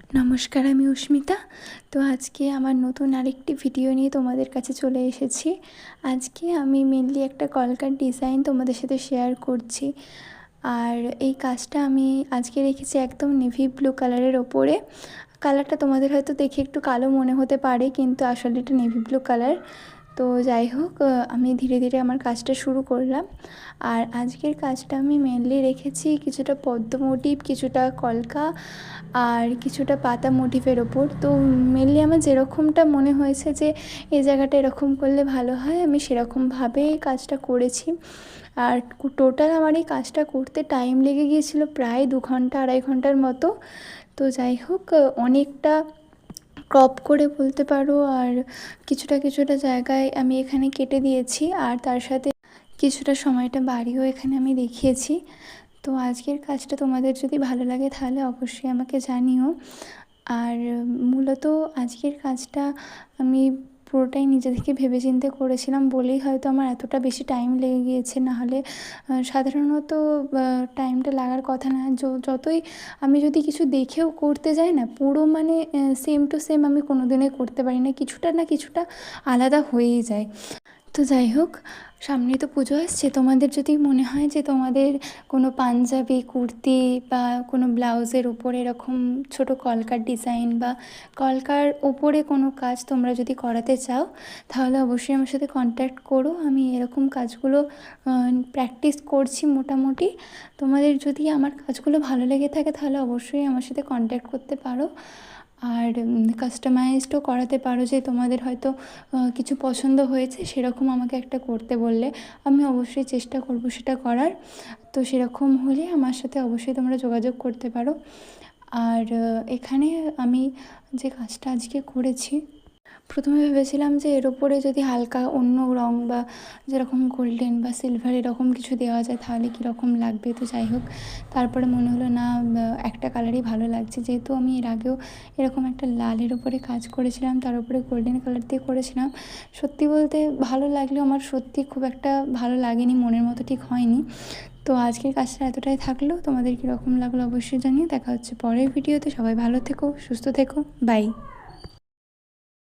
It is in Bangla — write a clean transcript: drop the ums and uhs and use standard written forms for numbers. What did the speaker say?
নমস্কার, আমি অস্মিতা। তো আজকে আমার নতুন আরেকটি ভিডিও নিয়ে তোমাদের কাছে চলে এসেছি। আজকে আমি মেনলি একটা কলকার ডিজাইন তোমাদের সাথে শেয়ার করছি। আর এই কাজটা আমি আজকে রেখেছি একদম নেভি ব্লু কালারের ওপরে। কালারটা তোমাদের হয়তো দেখে একটু কালো মনে হতে পারে, কিন্তু আসলে এটা নেভি ব্লু কালার। তো যাই হোক, আমি ধীরে ধীরে আমার কাজটা শুরু করলাম। আর আজকের কাজটা আমি মেনলি রেখেছি কিছুটা পদ্ম মোটিভ, কিছুটা কলকা আর কিছুটা পাতা মোটিভের ওপর। তো মেনলি আমার যেরকমটা মনে হয়েছে যে এই জায়গাটা এরকম করলে ভালো হয়, আমি সেরকমভাবে কাজটা করেছি। আর টোটাল আমার এই কাজটা করতে টাইম লেগে গিয়েছিল প্রায় 2-2.5 ঘন্টার মতো। তো যাই হোক, অনেকটা ক্রপ করে বলতে পারো, আর কিছুটা কিছুটা জায়গায় আমি এখানে কেটে দিয়েছি, আর তার সাথে কিছুটা সময়টা বাড়িয়েও এখানে আমি দেখিয়েছি। তো আজকের কাজটা তোমাদের যদি ভালো লাগে তাহলে অবশ্যই আমাকে জানিও। আর মূলত আজকের কাজটা আমি পুরোটাই নিজে থেকে ভেবেচিন্তে করেছিলাম বলেই হয়তো আমার এতটা বেশি টাইম লেগে গিয়েছে। নাহলে সাধারণত টাইমটা লাগার কথা না। যতই আমি যদি কিছু দেখেও করতে যাই না, পুরো মানে সেম টু সেম আমি কোনো দিনই করতে পারি না, কিছুটা না কিছুটা আলাদা হয়েই যায়। তো যাই হোক, সামনে তো পুজো আসছে। তোমাদের যদি মনে হয় যে তোমাদের কোনো পাঞ্জাবি, কুর্তি বা কোনো ব্লাউজের উপরে এরকম ছোটো কলকার ডিজাইন বা কলকার ওপরে কোনো কাজ তোমরা যদি করাতে চাও, তাহলে অবশ্যই আমার সাথে কন্ট্যাক্ট করো। আমি এরকম কাজগুলো প্র্যাকটিস করছি মোটামুটি। তোমাদের যদি আমার কাজগুলো ভালো লেগে থাকে তাহলে অবশ্যই আমার সাথে কন্ট্যাক্ট করতে পারো। আর কাস্টমাইজডও করাতে পারো, যে তোমাদের হয়তো কিছু পছন্দ হয়েছে সেরকম আমাকে একটা করতে বললে আমি অবশ্যই চেষ্টা করব সেটা করার। তো সেরকম হলে আমার সাথে অবশ্যই তোমরা যোগাযোগ করতে পারো। আর এখানে আমি যে কাজটা আজকে করেছি, প্রথমে ভেবেছিলাম যে এর ওপরে যদি হালকা অন্য রং বা যেরকম গোল্ডেন বা সিলভার এরকম কিছু দেওয়া যায় তাহলে কীরকম লাগবে। তো যাই হোক, তারপরে মনে হলো না, একটা কালারই ভালো লাগছে। যেহেতু আমি এর আগেও এরকম একটা লালের উপরে কাজ করেছিলাম, তার উপরে গোল্ডেন কালার দিয়ে করেছিলাম। সত্যি বলতে ভালো লাগলেও আমার সত্যি খুব একটা ভালো লাগেনি, মনের মতো ঠিক হয়নি। তো আজকের কাজটা এতটাই থাকলো। তোমাদের কীরকম লাগলো অবশ্যই জানিও। দেখা হচ্ছে পরের ভিডিওতে। সবাই ভালো থেকো, সুস্থ থেকো, বাই।